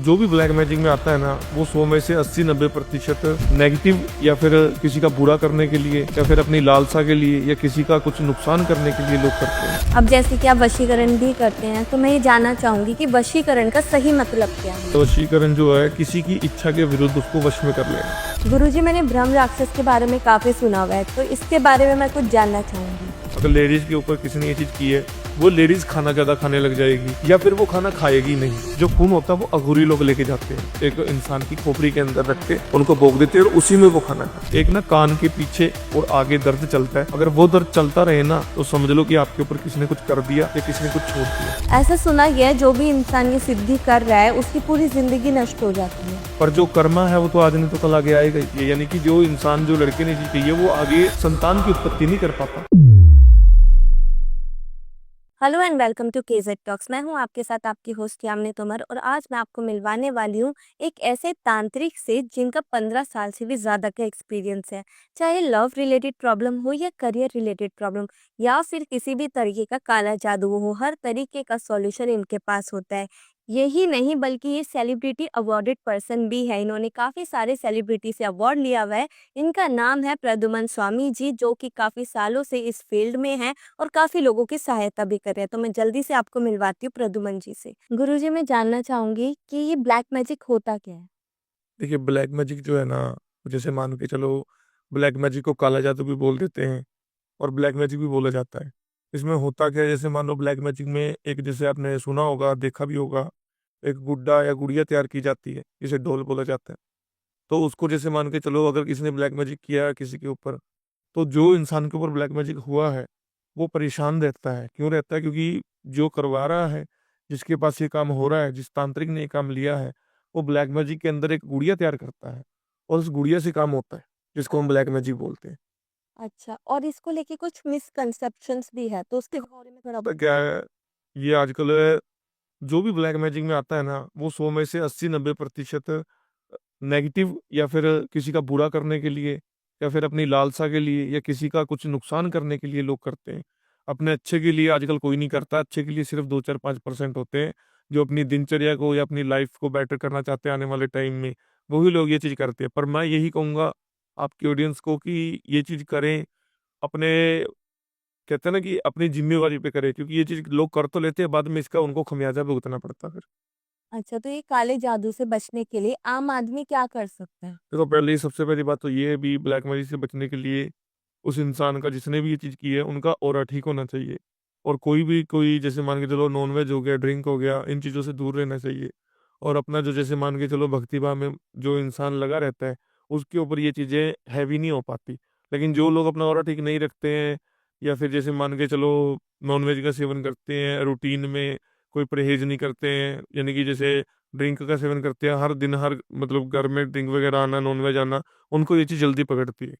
जो भी black magic में आता है ना, वो 100 में से 80-90% नेगेटिव या फिर किसी का बुरा करने के लिए या फिर अपनी लालसा के लिए या किसी का कुछ नुकसान करने के लिए लोग करते हैं। अब जैसे कि आप वशीकरण भी करते हैं, तो मैं ये जानना चाहूंगी कि वशीकरण का सही मतलब क्या है। तो वशीकरण जो है किसी की इच्छा के विरुद्ध उसको वश में कर लेना। गुरुजी, मैंने ब्रह्म राक्षस के बारे में काफी सुना हुआ है, तो इसके बारे में मैं कुछ जानना चाहूंगी। अगर लेडीज के ऊपर किसी ने ये चीज की है, वो लेडीज खाना ज्यादा खाने लग जाएगी या फिर वो खाना खाएगी नहीं। जो खून होता है वो अघोरी लोग लेके जाते हैं, एक इंसान की खोपड़ी के अंदर रख के उनको भोग देते हैं और उसी में वो खाना खाते हैं। एक ना कान के पीछे और आगे दर्द चलता है, अगर वो दर्द चलता रहे ना तो समझ लो कि आपके ऊपर किसी ने कुछ कर दिया या किसी ने कुछ छोड़ दिया। ऐसा सुना गया है, जो भी इंसान ये सिद्धि कर रहा है उसकी पूरी जिंदगी नष्ट हो जाती है। पर जो कर्मा है वो तो आज नहीं तो कल आगे आएगा ही। यानी कि जो इंसान, जो लड़के ने जी चाहिए, वो आगे संतान की उत्पत्ति नहीं कर पाता। Hello and welcome to KZ talks. मैं हूं आपके साथ आपकी होस्ट यामिनी तोमर, और आज मैं आपको मिलवाने वाली हूं एक ऐसे तांत्रिक से जिनका 15 साल से भी ज़्यादा का एक्सपीरियंस है। चाहे लव रिलेटेड प्रॉब्लम हो या करियर रिलेटेड प्रॉब्लम या फिर किसी भी तरीके का काला जादू हो, हर तरीके का सॉल्यूशन इनके पास होता है। यही नहीं बल्कि ये सेलिब्रिटी अवार्डेड पर्सन भी है। इन्होंने काफ़ी सारे सेलिब्रिटी से अवार्ड लिया हुआ है। इनका नाम है प्रद्युमन स्वामी जी, जो कि काफ़ी सालों से इस फील्ड में हैं और काफी लोगों की सहायता भी कर रहे हैं। तो मैं जल्दी से आपको मिलवाती हूँ प्रद्युमन जी से। गुरुजी, मैं जानना चाहूंगी कि ये ब्लैक मैजिक होता क्या है। देखिए, ब्लैक मैजिक जो है ना, जैसे मान के चलो, ब्लैक मैजिक को काला जादू भी बोल देते हैं और ब्लैक मैजिक भी बोला जाता है। इसमें होता क्या है, जैसे मान लो ब्लैक मैजिक में एक, जैसे आपने सुना होगा, देखा भी होगा, एक गुड्डा या गुड़िया तैयार की जाती है, जिसे ढोल बोला जाता है। तो उसको जैसे मान के चलो, अगर किसी ने ब्लैक मैजिक किया है किसी के ऊपर, तो जो इंसान के ऊपर ब्लैक मैजिक हुआ है वो परेशान रहता है। क्यों रहता है? क्योंकि जो करवा रहा है, जिसके पास ये काम हो रहा है, जिस तांत्रिक ने ये काम लिया है, वो ब्लैक मैजिक के अंदर एक गुड़िया तैयार करता है और उस गुड़िया से काम होता है, जिसको हम ब्लैक मैजिक बोलते हैं। अच्छा, और इसको लेके कुछ मिसकंसेप्शंस भी है, तो उसके बारे में थोड़ा तो क्या है, ये आजकल जो भी ब्लैक मैजिक में आता है ना, वो 100 में से 80-90% नेगेटिव या फिर किसी का बुरा करने के लिए या फिर अपनी लालसा के लिए या किसी का कुछ नुकसान करने के लिए लोग करते हैं। अपने अच्छे के लिए आजकल कोई नहीं करता। अच्छे के लिए सिर्फ 2-4-5% होते हैं, जो अपनी दिनचर्या को या अपनी लाइफ को बेटर करना चाहते हैं आने वाले टाइम में, वही लोग ये चीज़ करते हैं। पर मैं यही कहूँगा आपकी ऑडियंस को कि ये चीज़ करें अपने, कहते हैं ना कि अपनी जिम्मेवारी पे करें, क्योंकि ये चीज़ लोग कर तो लेते हैं, बाद में इसका उनको खमियाजा भुगतना पड़ता है फिर। अच्छा, तो ये काले जादू से बचने के लिए आम आदमी क्या कर सकता है। देखो, पहले सबसे पहली बात तो ये है भी, ब्लैक मनी से बचने के लिए उस इंसान का, जिसने भी ये चीज़ की है, उनका ऑरा ठीक होना चाहिए। और कोई जैसे मान के चलो नॉनवेज हो गया, ड्रिंक हो गया, इन चीज़ों से दूर रहना चाहिए। और अपना जो, जैसे मान के चलो, भक्तिभाव में जो इंसान लगा रहता है, उसके ऊपर ये चीज़ें हैवी नहीं हो पाती। लेकिन जो लोग अपना ऑरा ठीक नहीं रखते हैं, या फिर जैसे मान के चलो नॉनवेज का सेवन करते हैं रूटीन में, कोई परहेज नहीं करते हैं, यानी कि जैसे ड्रिंक का सेवन करते हैं हर दिन, हर मतलब घर में ड्रिंक वगैरह आना, नॉनवेज आना, उनको ये चीज़ जल्दी पकड़ती है।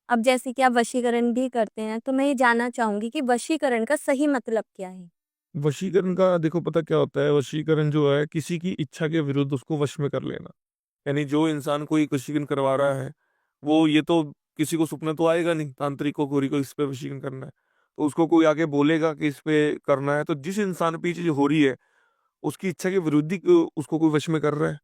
अब जैसे कि आप वशीकरण भी करते हैं, तो मैं ये जानना चाहूंगी कि वशीकरण का सही मतलब क्या है। वशीकरण का देखो पता क्या होता है, वशीकरण जो है किसी की इच्छा के विरुद्ध उसको वश में कर लेना। यानी जो इंसान कोई वशीकरण करवा रहा है, वो ये तो किसी को सपना तो आएगा नहीं तांत्रिक को, गोरी को इस पे वशीकरण करना है, तो उसको कोई आके बोलेगा कि इस पे करना है, तो जिस इंसान पे ये चीज हो रही है, उसकी इच्छा के विरुद्ध ही उसको कोई वश में कर रहा है,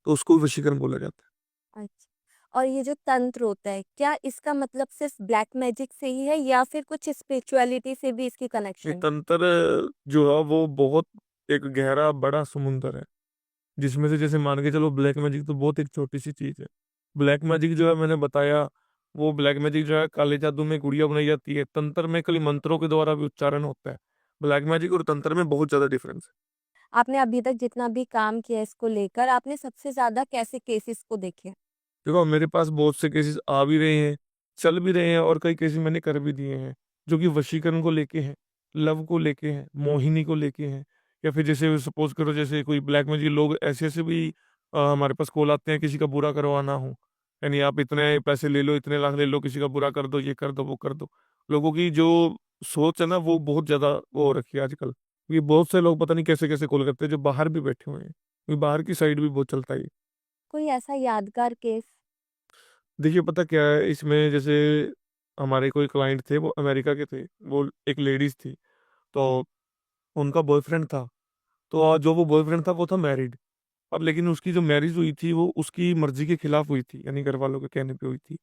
तो उसको वशीकरण बोला जाता है। अच्छा, और ये जो तंत्र होता है, क्या इसका मतलब सिर्फ ब्लैक मैजिक से ही है या फिर कुछ स्पिरिचुअलिटी से भी इसकी ये कनेक्शन है। तंत्र जो है वो बहुत एक गहरा बड़ा समुंदर है, जिसमें से जैसे मान के चलो ब्लैक मैजिक तो बहुत एक छोटी सी चीज है। ब्लैक मैजिक जो है, मैंने बताया, वो ब्लैक मैजिक जो है काले जादू में गुड़िया बनाई जाती है, तंत्र में खाली मंत्रों के द्वारा भी उच्चारण होता है। ब्लैक मैजिक और तंत्र में बहुत ज्यादा डिफरेंस है। आपने अभी तक जितना भी काम किया है इसको लेकर, आपने सबसे ज्यादा कैसे केसेस को देखे। देखो, मेरे पास बहुत से केसेस आ भी रहे हैं, चल भी रहे हैं, और कई केसेस मैंने कर भी दिए हैं, जो कि वशीकरण को लेके हैं, लव को लेके हैं, मोहिनी को लेके हैं। या फिर जैसे सपोज करो, जैसे कोई ब्लैक मैजिक लोग ऐसे ऐसे भी हमारे पास कॉल आते हैं, किसी का बुरा करवाना हो, यानी आप इतने पैसे ले लो, इतने लाख ले लो, किसी का बुरा कर दो, ये कर दो, वो कर दो। लोगों की जो सोच है ना, वो बहुत ज्यादा वो हो रखी है आजकल, क्योंकि बहुत से लोग पता नहीं कैसे कैसे कॉल करते हैं, जो बाहर भी बैठे हुए हैं, क्योंकि बाहर की साइड भी बहुत चलता है ये। कोई ऐसा यादगार केस। देखिए, पता क्या है इसमें, जैसे हमारे कोई क्लाइंट थे, वो अमेरिका के थे, वो एक लेडीज थी, तो उनका बॉयफ्रेंड था। तो जो वो बॉयफ्रेंड था वो था मैरिड। अब लेकिन उसकी जो मैरिज हुई थी वो उसकी मर्जी के खिलाफ हुई थी, यानी घर वालों के कहने पे हुई थी।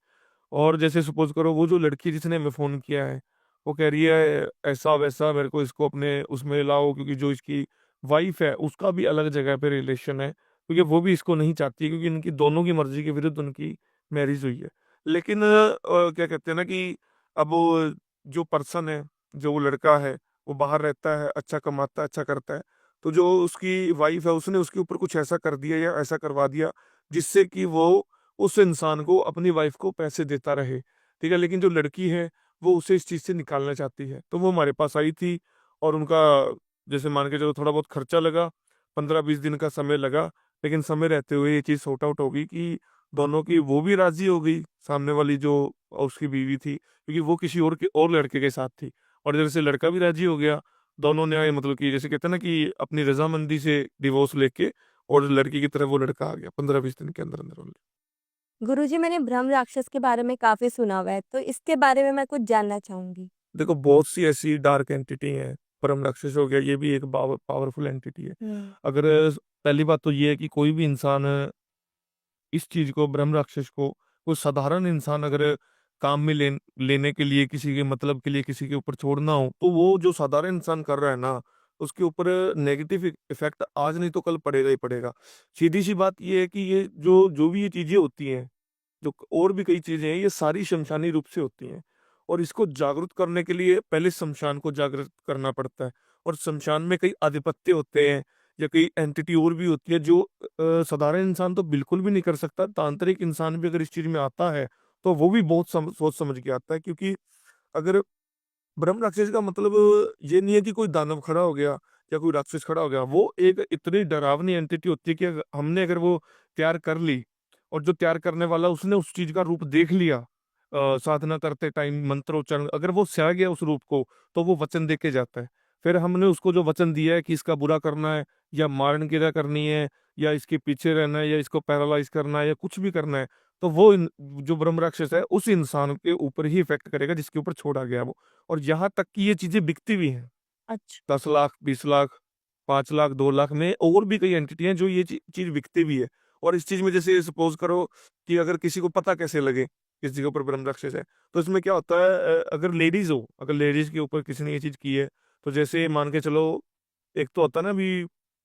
और जैसे सपोज करो वो जो लड़की जिसने हमें फोन किया है, वो कह रही है ऐसा वैसा, मेरे को इसको अपने उसमें लाओ, क्योंकि जो इसकी वाइफ है उसका भी अलग जगह पे रिलेशन है, क्योंकि वो भी इसको नहीं चाहती, क्योंकि इनकी दोनों की मर्जी के विरुद्ध उनकी मैरिज हुई है। लेकिन क्या कहते हैं ना कि अब वो जो पर्सन है, जो वो लड़का है, वो बाहर रहता है, अच्छा कमाता है, अच्छा करता है, तो जो उसकी वाइफ है उसने उसके ऊपर कुछ ऐसा कर दिया या ऐसा करवा दिया जिससे कि वो उस इंसान को, अपनी वाइफ को पैसे देता रहे, ठीक है। लेकिन जो लड़की है वो उसे इस चीज से निकालना चाहती है, तो वो हमारे पास आई थी। और उनका जैसे मान के चलो थोड़ा बहुत खर्चा लगा, 15-20 दिन का समय लगा, लेकिन समय रहते हुए ये चीज सॉर्ट आउट हो गई कि दोनों की, वो भी राजी हो गई, सामने वाली जो उसकी बीवी थी, क्योंकि वो किसी और लड़के के साथ थी, और जैसे लड़का भी राजी हो गया। दोनों ने मतलब कि जैसे कहते हैं ना कि अपनी रजामंदी से डिवोर्स लेके, और लड़की की तरफ वो लड़का आ गया 15-20 दिन के अंदर अंदर। गुरुजी, मैंने ब्रह्म राक्षस के बारे में काफी सुना हुआ है, तो इसके बारे में मैं कुछ जानना चाहूंगी। देखो बहुत सी ऐसी डार्क एंटिटी हैं, परम राक्षस हो गया, ये भी एक पावरफुल एंटिटी है। अगर पहली बात तो ये है कि कोई भी इंसान इस चीज को, ब्रह्म राक्षस को, कोई साधारण इंसान अगर काम में लेने के लिए, किसी के मतलब के लिए किसी के ऊपर छोड़ना हो, तो वो जो साधारण इंसान कर रहा है ना, उसके ऊपर नेगेटिव इफेक्ट आज नहीं तो कल पड़ेगा ही पड़ेगा। सीधी सी बात ये है कि ये जो जो भी ये चीजें होती हैं, जो और भी कई चीजें हैं, ये सारी शमशानी रूप से होती हैं। और इसको जागरूक करने के लिए पहले शमशान को जागृत करना पड़ता है। और शमशान में कई आधिपत्य होते हैं, या कई एंटिटी और भी होती है जो साधारण इंसान तो बिल्कुल भी नहीं कर सकता। तांत्रिक इंसान भी अगर इस चीज में आता है तो वो भी बहुत सोच समझ के आता है, क्योंकि अगर ब्रह्म राक्षस का मतलब ये नहीं है कि कोई दानव खड़ा हो गया या कोई राक्षस खड़ा हो गया, वो एक इतनी डरावनी एंटिटी होती है कि हमने अगर वो तैयार कर ली, और जो तैयार करने वाला उसने उस चीज का रूप देख लिया, साधना करते टाइम मंत्रोच्चारण, अगर वो सह गया उस रूप को, तो वो वचन दे के जाता है। फिर हमने उसको जो वचन दिया है कि इसका बुरा करना है, या मारण क्रिया करनी है, या इसके पीछे रहना है, या इसको पैरालाइज करना है, या कुछ भी करना है, तो वो जो ब्रह्म राक्षस है उस इंसान के ऊपर ही इफेक्ट करेगा जिसके ऊपर छोड़ा गया वो। और यहाँ तक कि ये चीजें बिकती भी हैं। अच्छा। 10 लाख, 20 लाख, 5 लाख, 2 लाख में, और भी कई एंटिटी हैं जो ये चीज बिकती भी है। और इस चीज में जैसे सपोज करो कि अगर किसी को पता कैसे लगे किसी के ऊपर ब्रह्म राक्षस है, तो इसमें क्या होता है, अगर लेडीज के ऊपर किसी ने ये चीज की है, तो जैसे मान के चलो, एक तो होता है ना भी,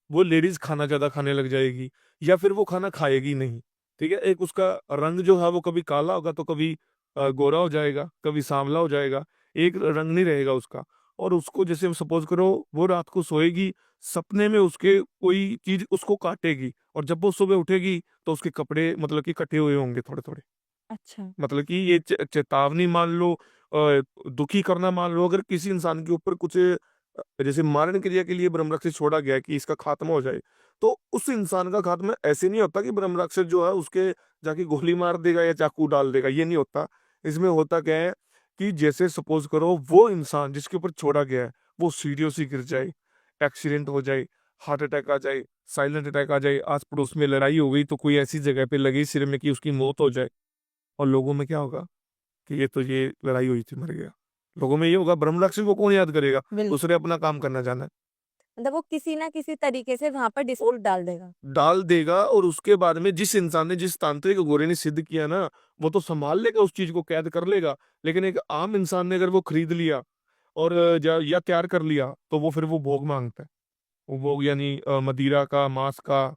वो लेडीज खाना ज्यादा खाने लग जाएगी, या फिर वो खाना खाएगी नहीं, ठीक है। एक उसका रंग जो है वो कभी काला होगा, तो कभी गोरा हो जाएगा, कभी सांवला हो जाएगा, एक रंग नहीं रहेगा उसका। और उसको जैसे सपोज करो, वो रात को सोएगी, सपने में उसके कोई चीज उसको काटेगी, और जब वो सुबह उठेगी तो उसके कपड़े मतलब कि कटे हुए होंगे थोड़े थोड़े। अच्छा। मतलब कि ये चेतावनी मान लो, दुखी करना मान लो, अगर किसी इंसान के ऊपर कुछ जैसे मारण क्रिया के लिए ब्रह्म राक्षस छोड़ा गया है कि इसका खात्मा हो जाए, तो उस इंसान का खात्मा ऐसे नहीं होता कि ब्रह्म राक्षस जो है उसके जाके गोली मार देगा या चाकू डाल देगा, ये नहीं होता। इसमें होता क्या है कि जैसे सपोज करो वो इंसान जिसके ऊपर छोड़ा गया है, वो सीढ़ियों से गिर जाए, एक्सीडेंट हो जाए, हार्ट अटैक आ जाए, साइलेंट अटैक आ जाए, आस पड़ोस में लड़ाई हो गई तो कोई ऐसी जगह पे लगी सिर में कि उसकी मौत हो जाए, और लोगों में क्या होगा कि ये लड़ाई हुई थी, मर गया। लोगों में ये होगा, ब्रह्म राक्षस को कौन याद करेगा, बिल्कुल। दूसरे अपना काम करना जाना है। मतलब वो किसी ना किसी तरीके से वहां पर डिस्प्यूट डाल देगा। डाल देगा, और उसके बाद में जिस इंसान ने, जिस तांत्रिक गोरे ने सिद्ध किया ना, वो तो संभाल लेगा, उस चीज को कैद कर लेगा। लेकिन एक आम इंसान ने अगर वो खरीद लिया और या तैयार कर लिया, तो वो फिर वो भोग मांगता है। वो भोग यानी मदिरा का, मांस का,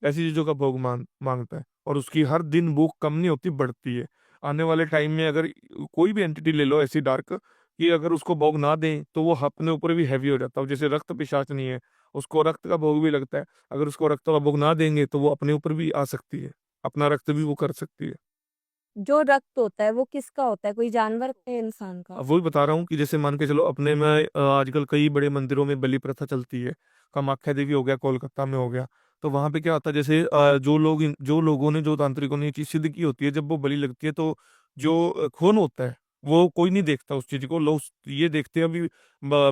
ऐसी चीजों का भोग मांगता है। और उसकी हर दिन भूख कम नहीं होती, बढ़ती है। आने वाले टाइम में अगर कोई भी एंटिटी ले लो ऐसी डार्क, कि अगर उसको भोग ना दें तो वो अपने ऊपर भी हैवी हो जाता है। जैसे रक्त पिशाचनी है, उसको रक्त का भोग भी लगता है, अगर उसको रक्त का भोग ना देंगे तो वो अपने ऊपर भी आ सकती है, अपना रक्त भी वो कर सकती है। जो रक्त होता है वो किसका होता है, कोई जानवर का या इंसान का? अब वही बता रहा हूँ कि जैसे मान के चलो, अपने में आजकल कई बड़े मंदिरों में बलि प्रथा चलती है। कामाख्या देवी हो गया, कोलकाता में हो गया। तो वहां पे क्या होता है, जैसे जो लोगों ने, जो तांत्रिकों ने ये चीज सिद्ध की होती है, जब वो बलि लगती है तो जो खून होता है वो कोई नहीं देखता उस चीज को, लोग ये देखते हैं अभी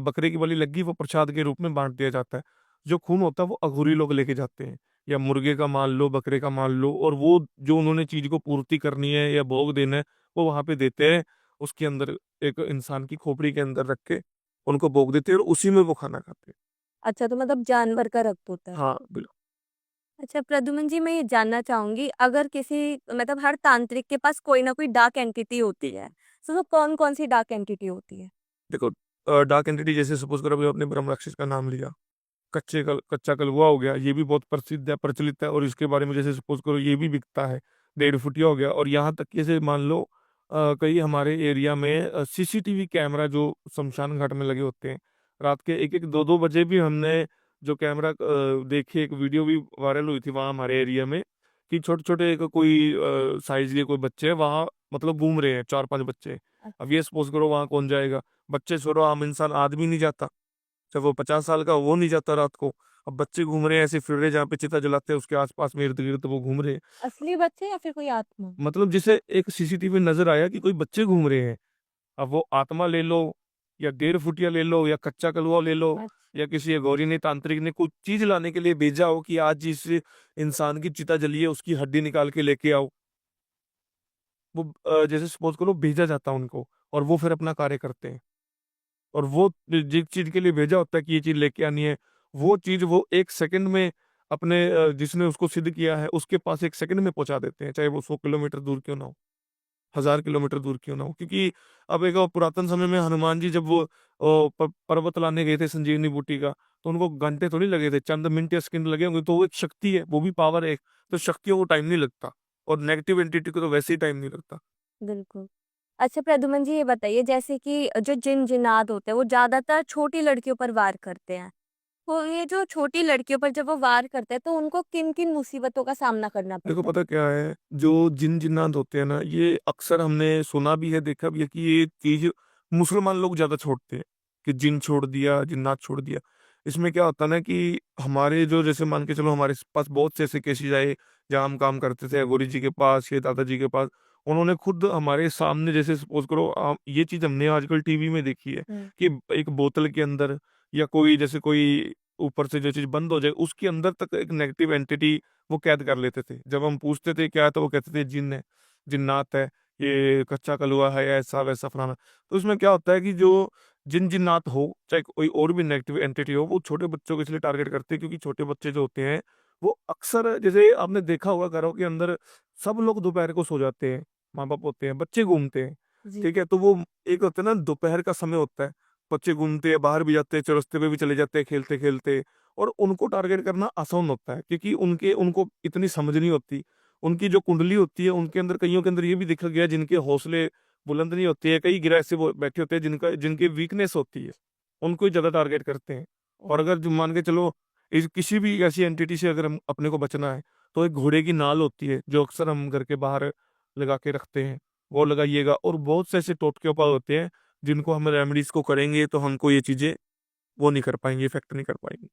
बकरे की बलि लगी, वो प्रसाद के रूप में बांट दिया जाता है। जो खून होता है वो अघोरी लोग लेके जाते हैं, या मुर्गे का मान लो, बकरे का मान लो, और वो जो उन्होंने चीज को पूर्ति करनी है या भोग देना है, वो वहां पे देते हैं। उसके अंदर एक इंसान की खोपड़ी के अंदर रख के उनको भोग देते हैं, और उसी में वो खाना खाते हैं। अच्छा, तो मतलब जानवर का रक्त होता है। हाँ बिल्कुल। अच्छा प्रद्युमन जी, मैं ये जानना चाहूँगी, अगर किसी मतलब हर तांत्रिक के पास कोई ना कोई डार्क एंटिटी होती है, तो वो कौन-कौन सी डार्क एंटिटी होती है? देखो, डार्क एंटिटी जैसे सपोज़ करो, अभी आपने ब्रह्म राक्षस का नाम लिया, कच्चा कलवा हो गया, ये भी बहुत प्रसिद्ध है, प्रचलित है, और इसके बारे में जैसे सपोज़ करो ये भी बिकता है, 1.5 फुटिया हो गया। और यहाँ तक कि जैसे मान लो कई हमारे एरिया में सीसीटीवी कैमरा जो शमशान घाट में लगे होते हैं, रात के 1-1 2-2 बजे भी हमने जो कैमरा देखे, एक वीडियो भी वायरल हुई थी वहाँ हमारे एरिया में, कि छोटे-छोटे एक कोई साइज़ के कोई बच्चे हैं वहाँ, मतलब घूम रहे हैं 4-5 बच्चे। अब ये सपोज़ करो वहाँ कौन जाएगा? बच्चे छोड़ो, आम इंसान, आदमी नहीं जाता। चाहे वो 50 साल का हो, वो नहीं जाता रात को। अब बच्चे घूम रहे हैं, ऐसे फिर रहे हैं, जहाँ पे चिता जलाते हैं उसके आस-पास में इर्द-गिर्द वो घूम रहे हैं। असली बच्चे या फिर कोई आत्मा? मतलब जिसे एक सीसीटीवी में नज़र आया कि कोई बच्चे घूम रहे हैं। अब वो आत्मा ले लो, या 1.5 फुटिया ले लो, या कच्चा कलवा ले लो, या किसी अघोरी ने, तांत्रिक ने कुछ चीज़ लाने के लिए भेजा हो कि आज जिस इंसान की चिता जली है उसकी हड्डी निकाल के लेके आओ। वो जैसे सपोज़ करो भेजा जाता है उनको, और वो फिर अपना कार्य करते हैं। और वो जिस चीज़ के लिए भेजा होता है कि ये चीज़ लेके आनी है, वो चीज़ वो 1 सेकंड में अपने जिसने उसको सिद्ध किया है, उसके पास 1 सेकंड में पहुँचा देते हैं, चाहे वो 100 किलोमीटर दूर क्यों ना हो, 1000 किलोमीटर दूर क्यों ना हो। क्योंकि अब एक पुरातन समय में हनुमान जी जब वो पर्वत लाने गए थे संजीवनी बूटी का, तो उनको घंटे थोड़ी लगे थे, चंद मिनट या सेकंड लगे होंगे, तो वो एक शक्ति है, वो भी पावर है एक, तो शक्तियों को टाइम नहीं लगता, और नेगेटिव एंटिटी को तो वैसे ही टाइम नहीं लगता। बिल्कुल। अच्छा प्रद्युमन जी, ये बताइए, जैसे कि जो जिन-जिन्नात होते हैं वो ज़्यादातर छोटी लड़कियों पर वार करते हैं। तो ये जो छोटी लड़कियों पर जब वो वार करते हैं तो उनको किन-किन मुसीबतों का सामना करना देखो पड़ता है? पता क्या है, जो जिन-जिन्नात होते हैं ना, ये अक्सर हमने सुना भी है, देखा भी है कि ये चीज़ मुसलमान लोग ज़्यादा छोड़ते हैं, कि जिन छोड़ दिया, जिन्नात छोड़ दिया। इसमें क्या होता है ना कि हमारे जो, जैसे मान के चलो, हमारे पास बहुत से ऐसे केसेज़ आए, जहाँ हम काम करते थे अघोरी जी के पास या दादा जी के पास। उन्होंने खुद हमारे सामने, जैसे सपोज़ करो ये चीज़ हमने आजकल टीवी में देखी है, हुँ। कि एक बोतल के अंदर, या कोई जैसे कोई ऊपर से जो चीज़ बंद हो जाए, उसके अंदर तक एक नेगेटिव एंटिटी वो कैद कर लेते थे। जब हम पूछते थे क्या है, तो वो कहते थे जिन्न है, जिन्नात है, ये कच्चा कलवा है, ऐसा-वैसा फलाना। तो इसमें क्या होता है कि जो जिन-जिन्नात हो, चाहे कोई और भी नेगेटिव एंटिटी हो, वो छोटे बच्चों को इसलिए टारगेट करते हैं, क्योंकि छोटे बच्चे जो होते हैं, वो अक्सर, जैसे आपने देखा होगा घरों के अंदर, सब लोग दोपहर को सो जाते हैं, माँ-बाप होते हैं, बच्चे घूमते हैं, जी। ठीक है? तो वो एक होता है ना, दोपहर का समय होता है, बच्चे घूमते हैं, बाहर भी जाते हैं, चौरस्ते पे भी चले जाते हैं खेलते-खेलते, और उनको टारगेट करना आसान होता है, क्योंकि उनके उनको इतनी समझ नहीं होती। उनकी जो कुंडली होती है, उनके अंदर, कइयों के अंदर ये भी देखा गया है, जिनके हौसले बुलंद नहीं होते हैं, कई गिरह ऐसे वो बैठे होते हैं जिनकी वीकनेस होती है, उनको ही ज़्यादा टारगेट करते हैं। और अगर जो मान के चलो, इस किसी भी ऐसी एंटिटी से अगर हम अपने को बचना है, तो एक घोड़े की नाल होती है, जो अक्सर हम घर के बाहर लगा के रखते हैं, वो लगाइएगा। और बहुत से ऐसे टोटके उपाय होते हैं, जिनको हम रेमेडीज़ को करेंगे, तो हमको ये चीज़ें वो नहीं कर पाएँगी, इफ़ेक्ट नहीं कर पाएँगी।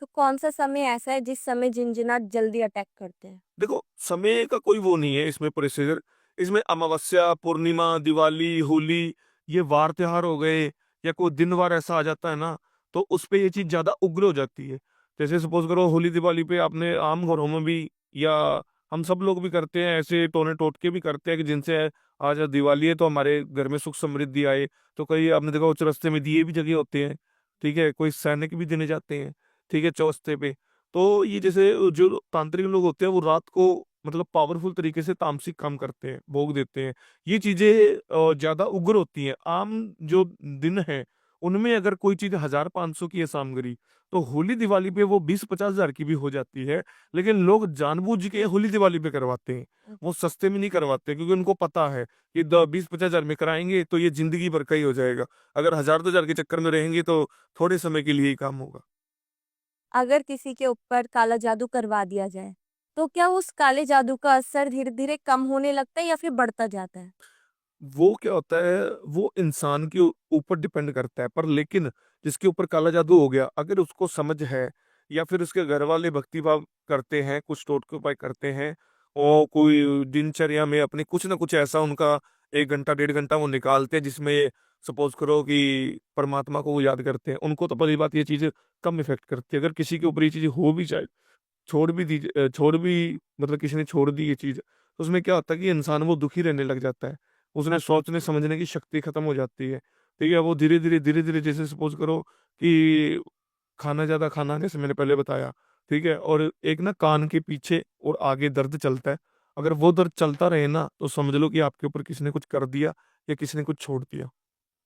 तो कौन-सा समय ऐसा है जिस समय जिन-जिनात जल्दी अटैक करते हैं? देखो, समय का कोई वो नहीं है इसमें प्रोसीजर। इसमें अमावस्या, पूर्णिमा, दिवाली, होली, ये वार त्योहार हो गए, या कोई दिन-वार ऐसा आ जाता है ना, तो उस पे ये चीज़ ज़्यादा उग्र हो जाती है। जैसे सपोज़ करो, होली, दिवाली पे आपने आम घरों में भी, या हम सब लोग भी करते हैं, ऐसे टोने-टोटके भी करते हैं, कि जिनसे आज दिवाली है तो हमारे घर में सुख समृद्धि आए। तो कई आपने देखा हो, चौरस्ते में दिए भी जगे होते हैं, ठीक है? कोई सैनिक भी देने जाते हैं, ठीक है? चौरस्ते पे। तो ये जैसे जो तांत्रिक लोग होते हैं, वो रात को मतलब पावरफुल तरीके से तामसिक काम करते हैं, भोग देते हैं। ये चीज़ें ज़्यादा उग्र होती हैं। आम जो दिन हैं, उनमें अगर कोई चीज़ 1000-500 की है सामग्री, तो होली-दिवाली पे वो 20-50 हज़ार की भी हो जाती है। लेकिन लोग जानबूझ के होली-दिवाली पे करवाते हैं। वो सस्ते में नहीं करवाते, क्योंकि उनको पता है कि द 20-50 हज़ार में कराएँगे तो ये ज़िंदगी भर का ही हो जाएगा। अगर 1000-2000 के चक्कर में रहेंगे, तो थोड़े समय के लिए ही काम होगा। अगर किसी के ऊपर काला जादू करवा दिया जाए, तो क्या उस काले जादू का असर धीरे-धीरे कम होने लगता है या फिर बढ़ता जाता है? वो क्या होता है, वो इंसान के ऊपर डिपेंड करता है, पर लेकिन जिसके ऊपर काला जादू हो गया, अगर उसको समझ है, या फिर उसके घर वाले भक्ति भाव करते हैं, कुछ टोटके उपाय करते हैं, और कोई दिनचर्या में अपने कुछ ना कुछ ऐसा उनका 1 घंटा, 1.5 घंटा वो निकालते हैं, जिसमें सपोज़ करो कि परमात्मा को वो याद करते हैं, उनको तो पहली बात ये चीज़ कम इफ़ेक्ट करती है। अगर किसी के ऊपर ये चीज़ हो भी जाए, छोड़ भी, मतलब किसी ने छोड़ दी ये चीज़, तो उसमें क्या होता है कि इंसान वो दुखी रहने लग जाता है। उसने सोचने समझने की शक्ति खत्म हो जाती है। ठीक है? वो धीरे-धीरे, धीरे-धीरे, जैसे सपोज़ करो कि खाना ज़्यादा खाना, जैसे मैंने पहले बताया, ठीक है, और एक ना कान के पीछे और आगे दर्द चलता है। अगर वो दर्द चलता रहे ना तो समझ लो कि आपके ऊपर किसी ने कुछ कर दिया या किसी ने कुछ छोड़ दिया।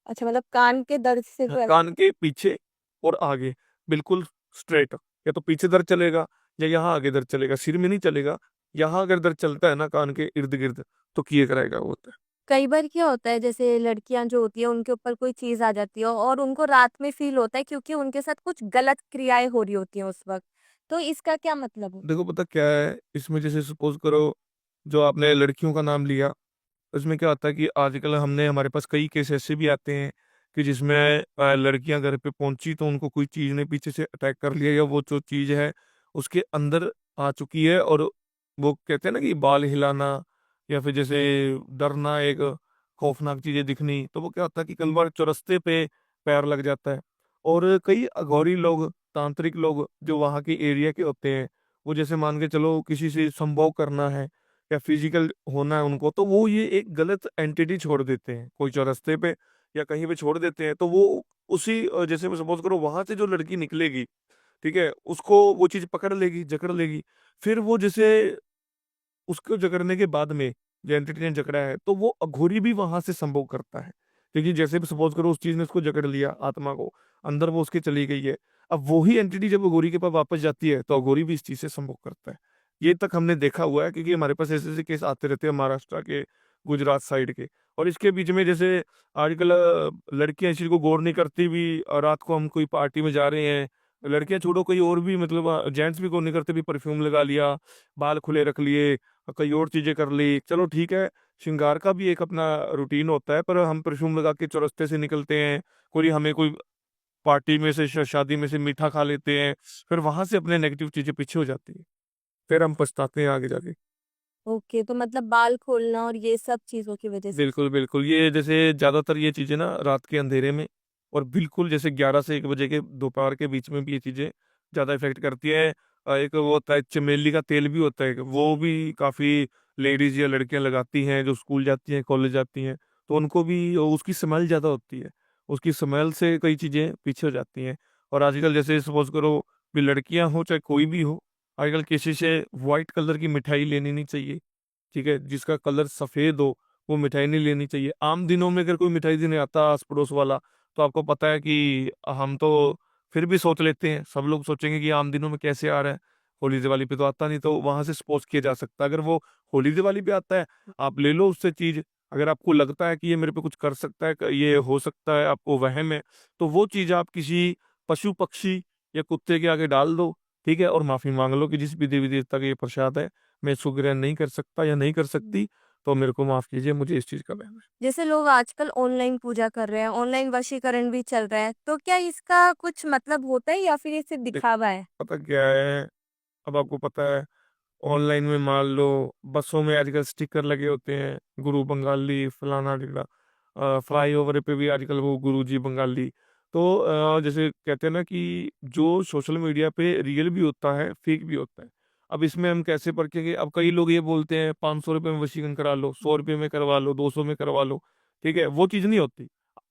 अच्छा, मतलब कान के दर्द से हाँ, तो ऐसा। कान के पीछे और आगे बिल्कुल स्ट्रेट, या तो पीछे दर्द चलेगा या यहाँ आगे दर्द चलेगा, सिर में नहीं चलेगा। यहाँ अगर दर्द चलता है ना कान के इर्द गिर्द, तो किए कराएगा वो होता है। कई बार क्या होता है, जैसे लड़कियां जो होती है उनके ऊपर कोई चीज आ जाती है और उनको रात में फील होता है क्योंकि उनके साथ कुछ गलत क्रियाएं हो रही होती हैं उस वक्त। तो इसका क्या मतलब होता देखो पता क्या है इसमें, जैसे सपोज करो जो आपने लड़कियों का नाम लिया, उसमें क्या होता है कि आजकल हमने हमारे पास कई केस ऐसे भी आते हैं कि जिसमें लड़कियां घर पे पहुंची तो उनको कोई चीज ने पीछे से अटैक कर लिया, या वो जो चीज है उसके अंदर आ चुकी है, और वो कहते हैं ना कि बाल हिलाना या फिर जैसे डरना, एक खौफनाक चीजें दिखनी, तो वो क्या होता है कि कई बार चौरस्ते पे पैर लग जाता है। और कई अघोरी लोग, तांत्रिक लोग जो वहाँ के एरिया के होते हैं, वो जैसे मान के चलो किसी से संभोग करना है या फिजिकल होना है उनको, तो वो ये एक गलत एंटिटी छोड़ देते हैं कोई चौरस्ते पे या कहीं पे छोड़ देते हैं, तो वो उसी जैसे सपोज करो वहां से जो लड़की निकलेगी, ठीक है, उसको वो चीज पकड़ लेगी, जकड़ लेगी। फिर वो जैसे उसको जकड़ने के बाद में जो एंटिटी ने जकड़ा है, तो वो अघोरी भी वहां से संभोग करता है, क्योंकि जैसे भी सपोज करो उस चीज ने उसको जकड़ लिया, आत्मा को, अंदर वो उसके चली गई है। अब वही एंटिटी जब अघोरी के पास वापस जाती है तो अघोरी भी इस चीज से संभोग करता है। ये तक हमने देखा हुआ है, क्योंकि हमारे पास ऐसे ऐसे केस आते रहते हैं महाराष्ट्र के, गुजरात साइड के। और इसके बीच में जैसे आजकल लड़कियां इस चीज को गौर नहीं करती भी, रात को हम कोई पार्टी में जा रहे हैं, लड़कियां छोड़ो कोई और भी, मतलब जेंट्स भी गौर नहीं करते भी, परफ्यूम लगा लिया, बाल खुले रख लिए, कई और चीजें कर ली, चलो ठीक है, श्रृंगार का भी एक अपना रूटीन होता है, पर हम परफ्यूम लगा के चौरस्ते से निकलते हैं, कोई हमें कोई पार्टी में से शादी में से मीठा खा लेते हैं, फिर वहां से अपने नेगेटिव चीजें पीछे हो जाती है, फिर हम पछताते हैं आगे जाके। ओके, तो मतलब बाल खोलना और ये सब चीजों की वजह से। बिल्कुल बिल्कुल, ये जैसे ज्यादातर ये चीजें ना रात के अंधेरे में, और बिल्कुल जैसे 11 से 1 बजे के दोपहर के बीच में भी ये चीजें ज्यादा इफेक्ट करती है। एक वो होता है चमेली का तेल भी होता है, वो भी काफी लेडीज या लड़कियां लगाती हैं जो स्कूल जाती हैं, कॉलेज जाती हैं, तो उनको भी उसकी स्मेल ज्यादा होती है, उसकी स्मेल से कई चीजें पीछे हो जाती हैं। और आजकल जैसे सपोज करो भी लड़कियां हो चाहे कोई भी हो, आजकल किसी से व्हाइट कलर की मिठाई लेनी नहीं चाहिए, ठीक है, जिसका कलर सफेद हो वो मिठाई नहीं लेनी चाहिए। आम दिनों में अगर कोई मिठाई देने आता आस पड़ोस वाला, तो आपको पता है कि हम तो फिर भी सोच लेते हैं, सब लोग सोचेंगे कि आम दिनों में कैसे आ रहा है, होली दिवाली पे तो आता नहीं, तो वहां से स्पोज किया जा सकता है। अगर वो होली दिवाली पे आता है, आप ले लो उससे चीज, अगर आपको लगता है कि ये मेरे पे कुछ कर सकता है, ये हो सकता है, आपको वहम है, तो वो चीज आप किसी पशु पक्षी या कुत्ते के आगे डाल दो, ठीक है, और माफी मांग लो कि जिस भी देवी देवता का ये प्रसाद है, मैं इसको ग्रहण नहीं कर सकता या नहीं कर सकती, तो मेरे को माफ कीजिए, मुझे इस चीज का वहम है। जैसे लोग आजकल ऑनलाइन पूजा कर रहे हैं, ऑनलाइन वशीकरण भी चल रहा है, तो क्या इसका कुछ मतलब होता है या फिर ये सिर्फ देख, दिखावा है? पता क्या है, अब आपको पता है ऑनलाइन में मान लो बसों में आजकल स्टिकर लगे होते हैं, गुरु बंगाली फलाना ढिकड़ा, फ्लाईओवर पे भी आजकल वो गुरु जी बंगाली। तो जैसे कहते हैं ना कि जो सोशल मीडिया पे रियल भी होता है फेक भी होता है। अब इसमें हम कैसे परखेंगे, अब कई लोग ये बोलते हैं 500 रुपये में वशीकरण करा लो, 100 रुपये में करवा लो, 200 में करवा लो, ठीक है, वो चीज़ नहीं होती।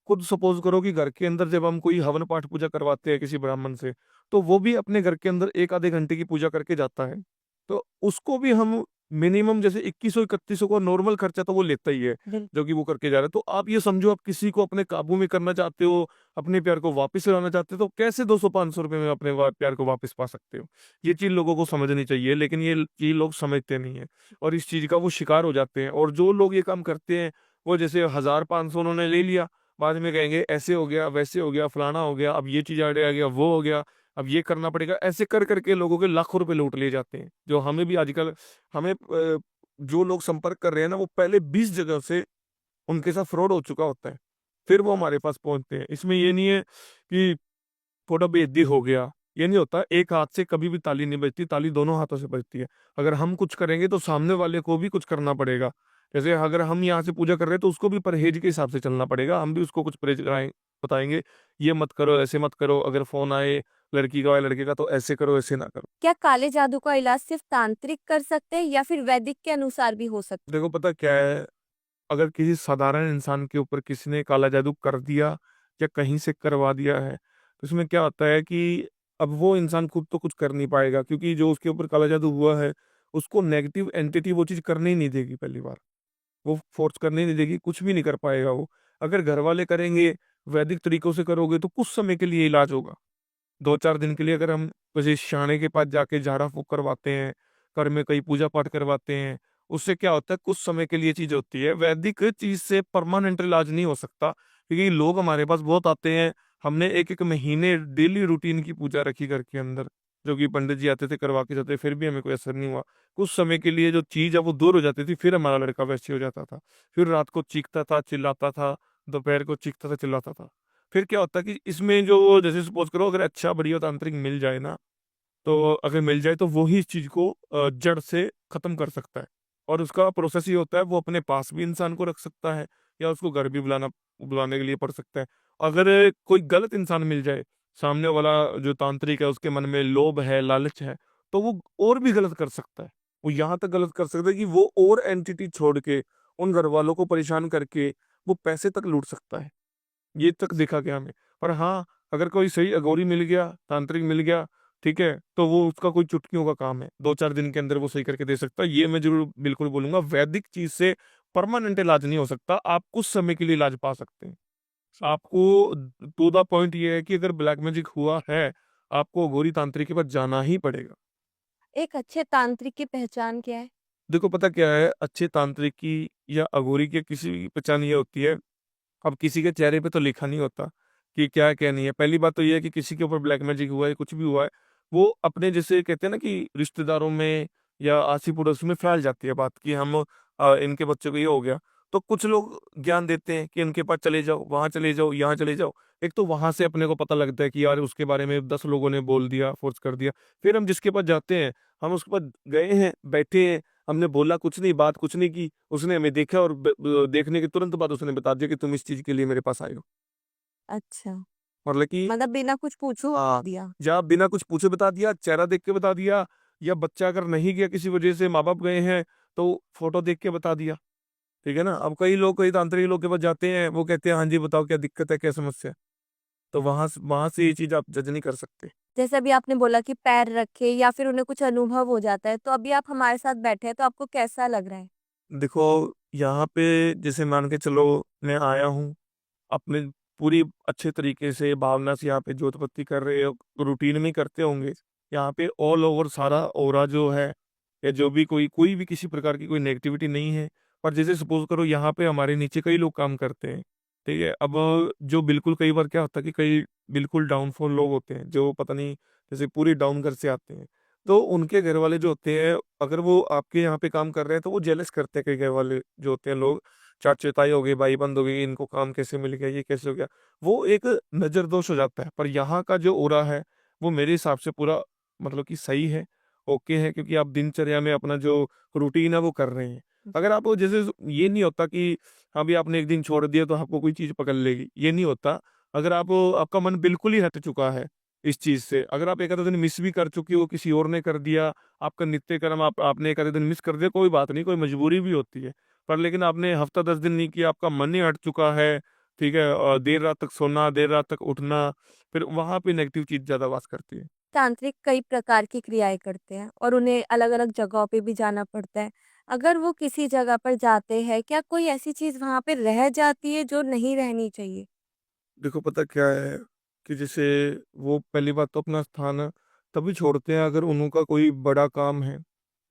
खुद सपोज करो कि घर के अंदर जब हम कोई हवन पाठ पूजा करवाते हैं किसी ब्राह्मण से, तो वो भी अपने घर के अंदर 1 आधे घंटे की पूजा करके जाता है, तो उसको भी हम मिनिमम जैसे 2100 3100 का नॉर्मल खर्चा तो वो लेता ही है, बिल्कुल। जो कि वो करके जा रहा है। तो आप ये समझो, आप किसी को अपने काबू में करना चाहते हो, अपने प्यार को वापस लाना चाहते हो, तो कैसे 200 500 रुपए में अपने प्यार को वापस पा सकते हो? ये चीज लोगों को समझनी चाहिए, लेकिन ये चीज लोग समझते नहीं है, और इस चीज का वो शिकार हो जाते हैं। और जो लोग ये काम करते हैं, वो जैसे 1000 500 उन्होंने ले लिया, बाद में कहेंगे ऐसे हो गया, वैसे हो गया, फलाना हो गया, अब ये चीज आ गया, वो हो गया, अब ये करना पड़ेगा, ऐसे कर करके लोगों के लाखों रुपए लूट लिए जाते हैं। जो हमें भी आजकल, हमें जो लोग संपर्क कर रहे हैं ना, वो पहले 20 जगह से उनके साथ फ्रॉड हो चुका होता है, फिर वो हमारे पास पहुंचते हैं। इसमें ये नहीं है कि थोड़ा बेइज्जती हो गया, ये नहीं होता। एक हाथ से कभी भी ताली नहीं बजती, ताली दोनों हाथों से बजती है। अगर हम कुछ करेंगे तो सामने वाले को भी कुछ करना पड़ेगा। जैसे अगर हम यहाँ से पूजा कर रहे हैं तो उसको भी परहेज के हिसाब से चलना पड़ेगा, हम भी उसको कुछ परहेज कराएं, बताएंगे ये मत करो, ऐसे मत करो, अगर फोन आए लड़की का या लड़के का तो ऐसे करो, ऐसे ना करो। क्या काले जादू का इलाज सिर्फ तांत्रिक कर सकते हैं या फिर वैदिक के अनुसार भी हो सकता देखो पता क्या है, अगर किसी साधारण इंसान के ऊपर किसी ने काला जादू कर दिया या कहीं से करवा दिया है, तो इसमें क्या होता है कि अब वो इंसान खुद तो कुछ कर नहीं पाएगा, क्योंकि जो उसके ऊपर काला जादू हुआ है, उसको नेगेटिव एंटिटी वो चीज़ करने ही नहीं देगी पहली बार। वो फ़ोर्स करने नहीं देगी, कुछ भी नहीं कर पाएगा वो। अगर घरवाले करेंगे, वैदिक तरीकों से करोगे तो कुछ समय के लिए इलाज होगा। 2-4 दिन के लिए अगर हम किसी शाणे के पास जाके झाड़ा-फूँक करवाते हैं, घर में कहीं पूजा-पाठ करवाते हैं, उससे क्या होता है, कुछ समय के लिए चीज़ होती है। वैदिक चीज़ से परमानेंट इलाज नहीं हो सकता, क्योंकि लोग हमारे पास बहुत आते हैं, हमने 1-1 महीने डेली रूटीन की पूजा रखी घर के अंदर, जो कि पंडित जी आते थे, करवा के जाते, फिर भी हमें कोई असर नहीं हुआ। कुछ समय के लिए जो चीज़ है वो दूर हो जाती थी, फिर हमारा लड़का वैसे हो जाता था। फिर रात को चीखता था, चिल्लाता था, दोपहर को चीखता था, चिल्लाता था। फिर क्या होता है कि इसमें जो जैसे सपोज़ करो, अगर अच्छा बढ़िया तांत्रिक मिल जाए ना, तो अगर मिल जाए तो वो ही इस चीज़ को जड़ से ख़त्म कर सकता है। और उसका प्रोसेस ये होता है, वो अपने पास भी इंसान को रख सकता है या उसको घर भी बुलाने के लिए पड़ सकता है। अगर कोई गलत इंसान मिल जाए, सामने वाला जो तांत्रिक है उसके मन में लोभ है, लालच है, तो वो और भी गलत कर सकता है। वो यहाँ तक गलत कर सकता है कि वो और एंटिटी छोड़ के, उन घरवालों को परेशान करके, वो पैसे तक लूट सकता है। ये तक देखा गया हमें। पर हाँ, अगर कोई सही अघोरी मिल गया, तांत्रिक मिल गया, ठीक है? तो वो उसका कोई चुटकियों का काम है। 2-4 दिन के अंदर वो सही करके दे सकता है। ये मैं ज़रूर बिल्कुल बोलूँगा, वैदिक चीज़ से परमानेंट इलाज नहीं हो सकता। आप कुछ समय के लिए इलाज पा सकते हैं। आपको टू द पॉइंट ये है कि अगर ब्लैक मैजिक हुआ है, आपको अघोरी तांत्रिक के पास जाना ही पड़ेगा। एक अच्छे तांत्रिक की पहचान क्या है? देखो पता क्या है, अच्छे तांत्रिक की या अघोरी की किसी की पहचान ये होती है, अब किसी के चेहरे पे तो लिखा नहीं होता कि क्या है, क्या नहीं है। पहली बात तो ये है कि किसी के ऊपर ब्लैक मैजिक हुआ है, कुछ भी हुआ है, वो अपने जैसे कहते हैं ना कि रिश्तेदारों में या आसी-पड़ोसी में फैल जाती है बात कि हम इनके बच्चे को ये हो गया। तो कुछ लोग ज्ञान देते हैं कि इनके पास चले जाओ, वहाँ चले जाओ, यहाँ चले जाओ। एक तो वहाँ से अपने को पता लगता है कि यार उसके बारे में 10 लोगों ने बोल दिया, फ़ोर्स कर दिया। फिर हम जिसके पास जाते हैं, हम उसके पास गए हैं, बैठे हैं, हमने बोला कुछ नहीं, बात कुछ नहीं की, उसने हमें देखा और देखने के तुरंत बाद उसने बता दिया कि तुम इस चीज़ के लिए मेरे पास आए हो। अच्छा, मतलब कि मतलब बिना कुछ पूछो हाँ, दिया। या बिना कुछ पूछे बता दिया, चेहरा देख के बता दिया, या बच्चा अगर नहीं गया किसी वजह से, माँ-बाप गए हैं, तो फ़ोटो देख के बता दिया, ठीक है ना? अब कई लोग, कई तांत्रिक लोग के पास जाते हैं, वो कहते हैं, "हाँ जी, बताओ क्या दिक्कत है, क्या समस्या है?" तो वहाँ से ये चीज़ आप जज नहीं कर सकते। जैसे अभी आपने बोला कि पैर रखे या फिर उन्हें कुछ अनुभव हो जाता है, तो अभी आप हमारे साथ बैठे हैं, तो आपको कैसा लग रहा है? देखो, यहाँ पे जैसे मान के चलो मैं आया हूँ, अपने पूरी अच्छे तरीके से भावना से यहाँ पे जोतपत्ती कर रहे हो, रूटीन में करते होंगे। यहाँ पे ऑल ओवर सारा ऑरा जो है, या जो भी कोई कोई भी किसी प्रकार की कोई नेगेटिविटी नहीं है। पर जैसे सपोज़ करो यहाँ पे हमारे नीचे कई लोग काम करते हैं, ठीक है? अब जो बिल्कुल कई बार क्या होता है कि कई बिल्कुल डाउनफॉल लोग होते हैं, जो पता नहीं जैसे पूरी डाउन घर से आते हैं। तो उनके घर वाले जो होते हैं, अगर वो आपके यहाँ पे काम कर रहे हैं, तो वो जेलस करते हैं, कई घर वाले जो होते हैं लोग, चाचा-ताई हो गए, भाई-बंध हो गए, इनको काम कैसे मिल गया, ये कैसे हो गया? वो एक नज़रदोष हो जाता है। पर यहाँ का जो ऑरा है, वो मेरे हिसाब से पूरा मतलब कि सही है, ओके है, क्योंकि आप दिनचर्या में अपना जो रूटीन है वो कर रहे हैं। अगर आप जैसे ये नहीं होता कि अभी आपने एक दिन छोड़ दिया तो आपको कोई चीज़ पकड़ लेगी, ये नहीं होता। अगर आपका मन बिल्कुल ही हट चुका है इस चीज़ से, अगर आप एक आधा दिन मिस भी कर चुकी हो, किसी और ने कर दिया, आपका नित्य कर्म आपने एक आधे दिन मिस कर दिया, कोई बात नहीं, कोई मजबूरी भी होती है। पर लेकिन आपने हफ्ता 10 दिन नहीं किया, आपका मन ही हट चुका है, ठीक है? देर रात तक सोना, देर रात तक उठना, फिर वहाँ पे नेगेटिव चीज़ ज़्यादा वास करती है। तांत्रिक कई प्रकार की क्रियाएँ करते हैं और उन्हें अलग-अलग जगहों पे भी जाना पड़ता है। अगर वो किसी जगह पर जाते हैं, क्या कोई ऐसी चीज़ वहाँ पे रह जाती है जो नहीं रहनी चाहिए? देखो पता क्या है कि जैसे वो पहली बात तो अपना स्थान तभी छोड़ते हैं अगर उनका कोई बड़ा काम है।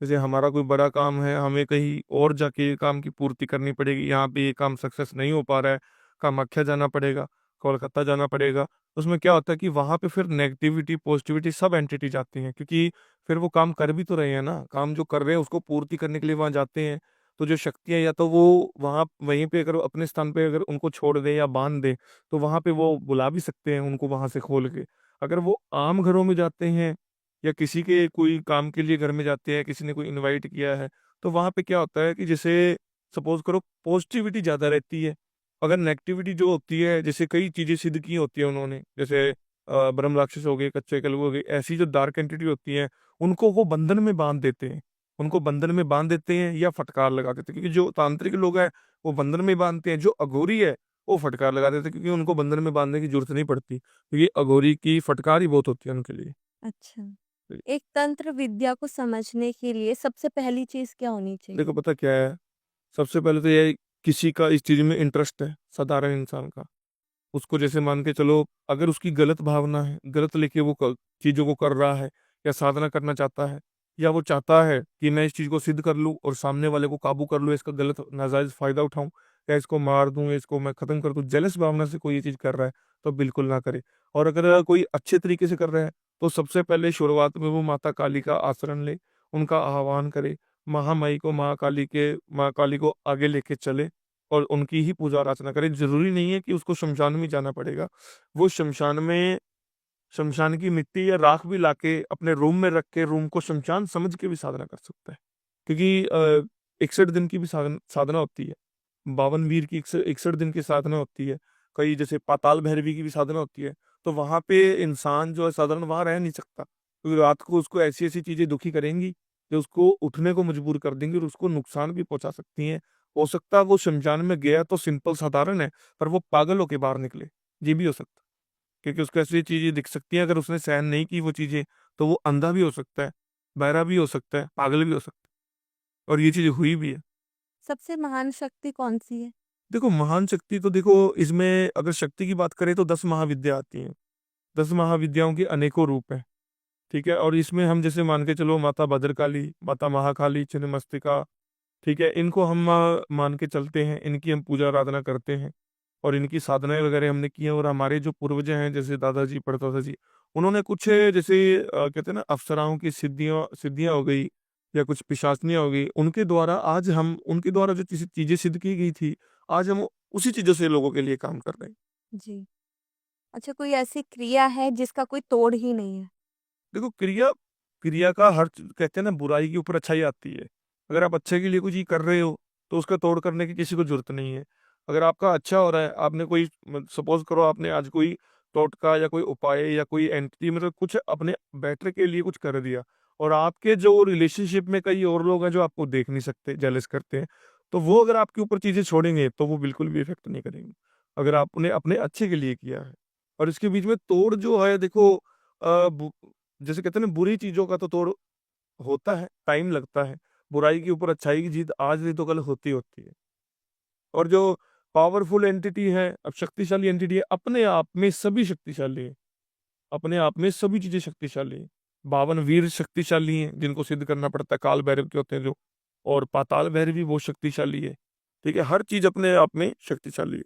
जैसे हमारा कोई बड़ा काम है, हमें कहीं और जाके ये काम की पूर्ति करनी पड़ेगी, यहाँ पे ये काम सक्सेस नहीं हो पा रहा है, कामाख्या जाना पड़ेगा, कोलकाता जाना पड़ेगा। उसमें क्या होता है कि वहाँ पे फिर नेगेटिविटी, पॉजिटिविटी सब एंटिटी जाती हैं, क्योंकि फिर वो काम कर भी तो रहे हैं ना, काम जो कर रहे हैं उसको पूर्ति करने के लिए वहाँ जाते हैं। तो जो शक्तियाँ, या तो वो वहाँ वहीं पे अगर अपने स्थान पे अगर उनको छोड़ दें या बाँध दें, तो वहाँ पे वो बुला भी सकते हैं उनको वहाँ से खोल के। अगर वो आम घरों में जाते हैं या किसी के कोई काम के लिए घर में जाते हैं, किसी ने कोई इनवाइट किया है, तो वहाँ पे क्या होता है कि जैसे सपोज़ करो पॉज़िटिविटी ज़्यादा रहती है। अगर नेगेटिविटी जो होती है, जैसे कई चीज़ें सिद्ध की होती हैं उन्होंने, जैसे ब्रह्म राक्षस हो गए, कच्चे कलू हो गए, ऐसी जो डार्क एंटिटी होती हैं, उनको वो बंधन में बाँध देते हैं। उनको बंधन में बाँध देते हैं या फटकार लगा देते हैं, क्योंकि जो तांत्रिक लोग हैं, वो बंधन में बाँधते हैं। जो अघोरी है, वो फटकार लगा देते हैं, क्योंकि उनको बंधन में बांधने की जरूरत नहीं पड़ती, क्योंकि अघोरी की फटकार ही बहुत होती है उनके लिए। अच्छा। तो एक तंत्र विद्या को समझने के लिए सबसे पहली चीज़ क्या होनी देखो चाहिए? पता क्या है, सबसे पहले तो ये, किसी का इस चीज में इंटरेस्ट है, साधारण इंसान का, उसको जैसे मान के चलो, अगर उसकी गलत भावना है, गलत लेके वो चीजों को कर रहा है, या साधना करना चाहता है, या वो चाहता है कि मैं इस चीज को सिद्ध कर लूं और सामने वाले को काबू कर लूं, इसका गलत नाजायज फायदा उठाऊं, या इसको मार दूं, या इसको मैं खत्म कर दूं, जेलस भावना से कोई ये चीज कर रहा है, तो बिल्कुल ना करे। और अगर कोई अच्छे तरीके से कर रहा है, तो सबसे पहले शुरुआत में वो माता काली का आश्रय ले, उनका आह्वान करे, महामाई को, माँ काली को आगे लेके चले, और उनकी ही पूजा अर्चना करे। जरूरी नहीं है कि उसको शमशान में जाना पड़ेगा, वो शमशान की मिट्टी या राख भी लाके अपने रूम में रख के, रूम को शमशान समझ के भी साधना कर सकता है, क्योंकि 61 दिन की भी साधना होती है, 52 वीर की 61 दिन की साधना होती है, कई जैसे पाताल भैरवी की भी साधना होती है। तो वहां पे इंसान जो है साधारण वहां रह नहीं सकता, क्योंकि रात को उसको ऐसी ऐसी चीजें दुखी करेंगी जो उसको उठने को मजबूर कर देंगी, और उसको नुकसान भी पहुंचा सकती हैं। हो सकता है वो शमशान में गया तो सिंपल साधारण है, पर वो पागल होके बाहर निकले, ये भी हो सकता है, क्योंकि उसको ऐसी चीजें दिख सकती हैं, अगर उसने सहन नहीं की वो चीजें, तो वो अंधा भी हो सकता है, बहरा भी हो सकता है, पागल भी हो सकता है, और ये चीजें हुई भी है। सबसे महान शक्ति कौन-सी है? देखो महान शक्ति तो देखो, इसमें अगर शक्ति की बात करें तो 10 महाविद्या आती हैं, 10 महाविद्याओं के अनेकों रूप हैं। ठीक है, और इसमें हम जैसे मान के चलो, माता भद्रकाली, माता महाकाली, छिन्नमस्तिका, ठीक है, इनको हम मान के चलते हैं, इनकी हम पूजा आराधना करते हैं, और इनकी साधनाएं वगैरह हमने की हैं। और हमारे जो पूर्वज हैं, जैसे दादाजी परदादा जी, उन्होंने कुछ जैसे कहते हैं ना, अप्सराओं की सिद्धियां सिद्धियां हो गई, या कुछ पिशाचनियां हो गई, उनके द्वारा आज हम, उनके द्वारा जो चीजें सिद्ध की गई थी, आज हम उसी चीजों से लोगों के लिए काम कर रहे हैं। जी। अच्छा, कोई ऐसी क्रिया है जिसका कोई तोड़ ही नहीं है? देखो क्रिया, क्रिया का कहते हैं ना, बुराई के ऊपर अच्छाई आती है। अगर आप अच्छे के लिए कुछ चीज कर रहे हो, तो उसका तोड़ करने की किसी को जरूरत नहीं है। अगर आपका अच्छा हो रहा है, आपने कोई, सपोज करो आपने आज कोई टोटका या कोई उपाय या कोई एंटिटी, मतलब कुछ अपने बेटर के लिए कुछ कर दिया, और आपके जो रिलेशनशिप में कई और लोग हैं जो आपको देख नहीं सकते, जेलस करते हैं, तो वो अगर आपके ऊपर चीजें छोड़ेंगे तो वो बिल्कुल भी इफेक्ट नहीं करेंगे, अगर आपने अपने अच्छे के लिए किया है। और इसके बीच में तोड़ जो है, देखो जैसे कहते हैं ना, बुरी चीजों का तो तोड़ होता है, टाइम लगता है, बुराई के ऊपर अच्छाई की जीत आज नहीं तो कल होती होती है। और जो पावरफुल एंटिटी है, अब शक्तिशाली एंटिटी है, अपने आप में सभी शक्तिशाली है, अपने आप में सभी चीजें शक्तिशाली है। 52 वीर शक्तिशाली हैं, जिनको सिद्ध करना पड़ता है, काल भैरव के होते हैं जो, और पाताल भैरव भी बहुत शक्तिशाली है। ठीक है, हर चीज अपने आप में शक्तिशाली है।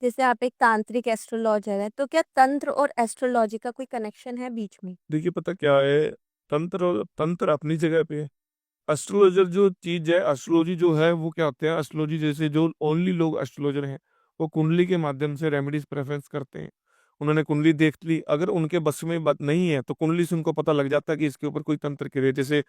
जैसे आप एक तांत्रिक एस्ट्रोलॉजर हैं, तो क्या तंत्र और एस्ट्रोलॉजी का कोई कनेक्शन है बीच में? देखिए पता क्या है, तंत्र तंत्र अपनी जगह पे है, एस्ट्रोलॉजर जो चीज है, एस्ट्रोलॉजी जो है वो क्या होता है, एस्ट्रोलॉजी जैसे जो ओनली लोग एस्ट्रोलॉजर हैं, वो कुंडली के माध्यम से रेमेडीज प्रेफरेंस करते हैं। उन्होंने कुंडली देख ली, अगर उनके बस में बात नहीं है, तो कुंडली से उनको पता लग जाता है कि इसके ऊपर कोई तंत्र क्रिया है। जैसे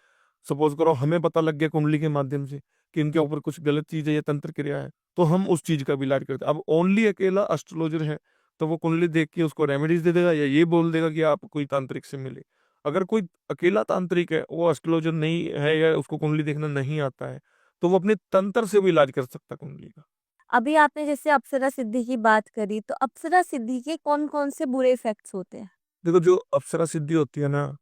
सपोज करो हमें पता लग गया कुंडली के माध्यम से कि इनके ऊपर कुछ गलत चीज है या तंत्र क्रिया है, तो हम उस चीज का भी इलाज करते हैं। अब ओनली अकेला एस्ट्रोलॉजर है, तो वो कुंडली देख के उसको रेमेडीज दे देगा, या ये बोल देगा कि आप कोई तांत्रिक से मिले। अगर कोई अकेला तांत्रिक है, वो एस्ट्रोलॉजर नहीं है, या उसको कुंडली देखना नहीं आता है, तो वो अपने तंत्र से भी इलाज कर सकता है कुंडली का। अभी आपने जैसे अप्सरा सिद्धि की बात करी, तो अप्सरा सिद्धि के कौन-कौन से बुरे इफ़ेक्ट्स होते हैं? देखो जो अप्सरा सिद्धि होती है ना,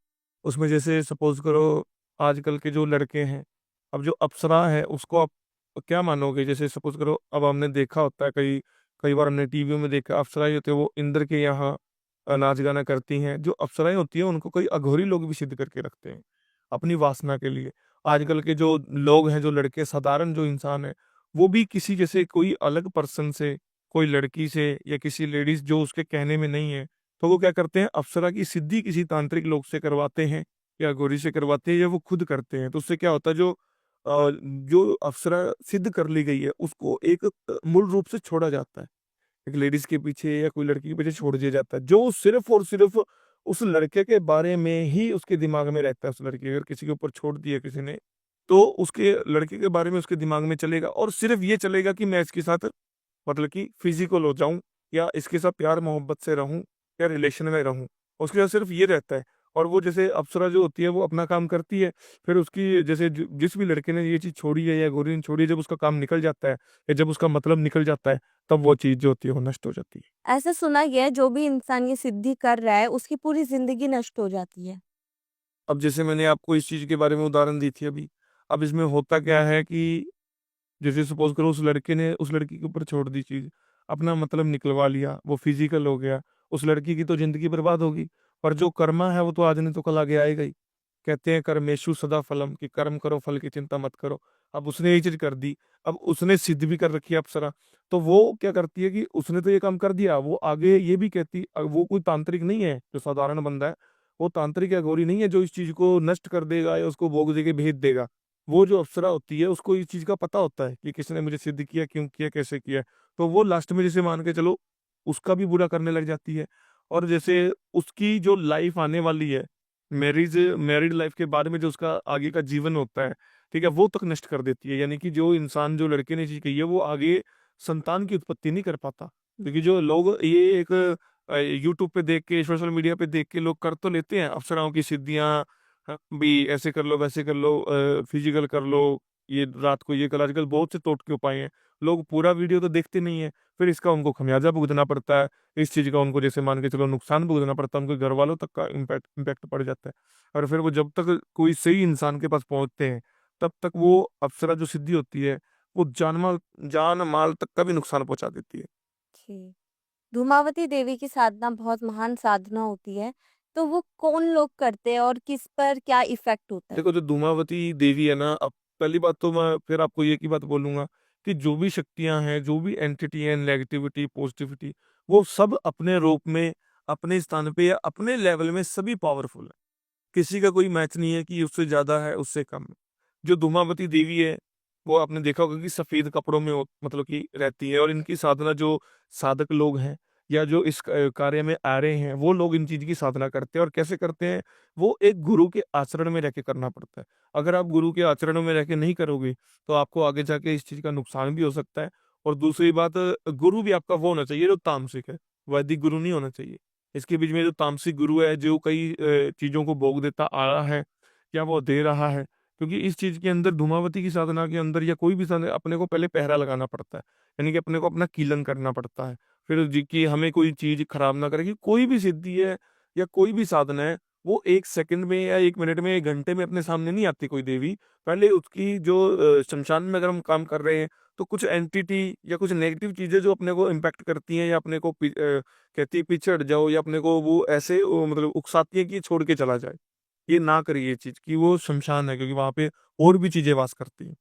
उसमें जैसे सपोज करो, आजकल के जो लड़के हैं, अब जो अप्सरा है उसको आप क्या मानोगे, जैसे सपोज करो, अब हमने देखा होता है, कई कई बार हमने टीवी में देखा, अप्सराएं होती है वो इंद्र के यहाँ नाच गाना करती हैं। जो अप्सराएं होती हैं उनको कई अघोरी लोग भी सिद्ध करके रखते हैं अपनी वासना के लिए। आजकल के जो लोग हैं, जो लड़के, साधारण जो इंसान है, वो भी किसी जैसे कोई अलग पर्सन से, कोई लड़की से या किसी लेडीज जो उसके कहने में नहीं है, तो वो क्या करते हैं, अप्सरा की सिद्धि किसी तांत्रिक लोग से करवाते हैं, या गौरी से करवाते हैं, या वो खुद करते हैं। तो उससे क्या होता है, जो अप्सरा सिद्ध कर ली गई है उसको एक मूल रूप से छोड़ा जाता है, एक लेडीज के पीछे या कोई लड़की के पीछे छोड़ दिया जाता है, जो सिर्फ और सिर्फ उस लड़के के बारे में ही उसके दिमाग में रहता है। उस लड़की, अगर किसी के ऊपर छोड़ दिया किसी ने, तो उसके लड़के के बारे में उसके दिमाग में चलेगा, और सिर्फ ये चलेगा कि मैं इसके साथ, मतलब कि फिजिकल हो जाऊं, या इसके साथ प्यार मोहब्बत से रहूं, या रिलेशन में रहूं, उसके साथ सिर्फ ये रहता है। और वो जैसे अप्सरा जो होती है वो अपना काम करती है, फिर उसकी जैसे जिस भी लड़के ने ये चीज़ छोड़ी है या गोरी ने छोड़ी है, जब उसका काम निकल जाता है या जब उसका मतलब निकल जाता है, तब वो चीज़ जो होती है वो नष्ट हो जाती है। ऐसा सुना गया है जो भी इंसान ये सिद्धि कर रहा है उसकी पूरी ज़िंदगी नष्ट हो जाती है। अब जैसे मैंने आपको इस चीज़ के बारे में उदाहरण दी थी अभी, अब इसमें होता क्या है कि जैसे सपोज़ करो उस लड़के ने उस लड़की के ऊपर छोड़ दी चीज़, अपना मतलब निकलवा लिया, वो फिज़िकल हो गया, उस लड़की की तो ज़िंदगी बर्बाद होगी, पर जो कर्मा है वो तो आज नहीं तो कल आगे आएगा ही। कहते हैं कर्मेषु सदा फलम, कि कर्म करो फल की चिंता मत करो। अब उसने ये चीज़ कर दी, अब उसने सिद्ध भी कर रखी है अप्सरा, तो वो क्या करती है कि उसने तो ये काम कर दिया, वो आगे ये भी कहती, वो कोई तांत्रिक नहीं है जो साधारण बंदा है, वो तांत्रिक या गौरी नहीं है जो इस चीज़ को नष्ट कर देगा या उसको भोग देके भेज देगा। वो जो अप्सरा होती है उसको इस चीज़ का पता होता है कि किसने मुझे सिद्ध किया, क्यों किया, कैसे किया। तो वो लास्ट में जैसे मान के चलो उसका भी बुरा करने लग जाती है, और जैसे उसकी जो लाइफ़ आने वाली है, मैरिड लाइफ़ के बाद में जो उसका आगे का जीवन होता है, ठीक है? वो तक नष्ट कर देती है। यानी कि जो इंसान, जो लड़के ने चीज़ कही है, वो आगे संतान की उत्पत्ति नहीं कर पाता। क्योंकि जो लोग ये एक यूट्यूब पे देख के, सोशल मीडिया पे देख के लोग कर तो लेते हैं अप्सराओं की सिद्धियाँ, भी ऐसे कर लो, वैसे कर लो, फिजिकल कर लो, ये रात को ये कल, आजकल बहुत से टोटके उपाय हैं। लोग पूरा वीडियो तो देखते नहीं है, फिर इसका उनको खमियाजा भुगतना पड़ता है, इस चीज़ का उनको जैसे मान के चलो नुकसान भुगतना पड़ता है, उनके घरवालों तक का इम्पैक्ट पड़ जाता है। और फिर वो जब तक कोई सही इंसान के पास पहुँचते हैं, तब तक वो अप्सरा जो सिद्धि होती है, वो जान-माल तक का भी नुकसान पहुँचा देती है। जी। धूमावती देवी की साधना बहुत महान साधना होती है, तो वो कौन लोग करते हैं और किस पर क्या इफ़ेक्ट होता है? देखो, जो धूमावती देवी है ना, अब पहली बात तो मैं फिर आपको ये एक ही बात बोलूँगा कि जो भी शक्तियाँ हैं, जो भी एंटिटी है, नेगेटिविटी, पॉज़िटिविटी, वो सब अपने रूप में, अपने स्थान पे या अपने लेवल में सभी पावरफुल है। किसी का कोई मैच नहीं है कि उससे ज़्यादा है, उससे कम है। जो धूमावती देवी है, वो आपने देखा होगा कि सफ़ेद कपड़ों में मतलब कि रहती है, और इनकी साधना जो साधक लोग हैं या जो इस कार्य में आ रहे हैं, वो लोग इन चीज़ की साधना करते हैं, और कैसे करते हैं, वो एक गुरु के आचरण में रह के करना पड़ता है। अगर आप गुरु के आचरण में रह के नहीं करोगे, तो आपको आगे जाके इस चीज़ का नुकसान भी हो सकता है, और दूसरी बात, गुरु भी आपका वो होना चाहिए जो तामसिक है, वैदिक गुरु नहीं होना चाहिए। इसके बीच में जो तामसिक गुरु है, जो कई चीज़ों को भोग देता आ रहा है या वो दे रहा है, क्योंकि इस चीज़ के अंदर, धूमावती की साधना के अंदर या कोई भी साधना, अपने को पहले पहरा लगाना पड़ता है। यानी कि अपने को अपना कीलन करना पड़ता है। फिर जी कि हमें कोई चीज़ खराब ना करे, कि कोई भी सिद्धि है या कोई भी साधना है, वो 1 सेकंड में या 1 मिनट में, 1 घंटे में अपने सामने नहीं आती कोई देवी। पहले उसकी जो श्मशान में अगर हम काम कर रहे हैं, तो कुछ एंटिटी या कुछ नेगेटिव चीज़ें जो अपने को इम्पैक्ट करती हैं या अपने को कहती है पिछड़ जाओ, या अपने को वो ऐसे मतलब उकसाती है कि छोड़ के चला जाए। ये ना करे ये चीज़, कि वो श्मशान है, क्योंकि वहाँ पे और भी चीज़ें वास करती हैं।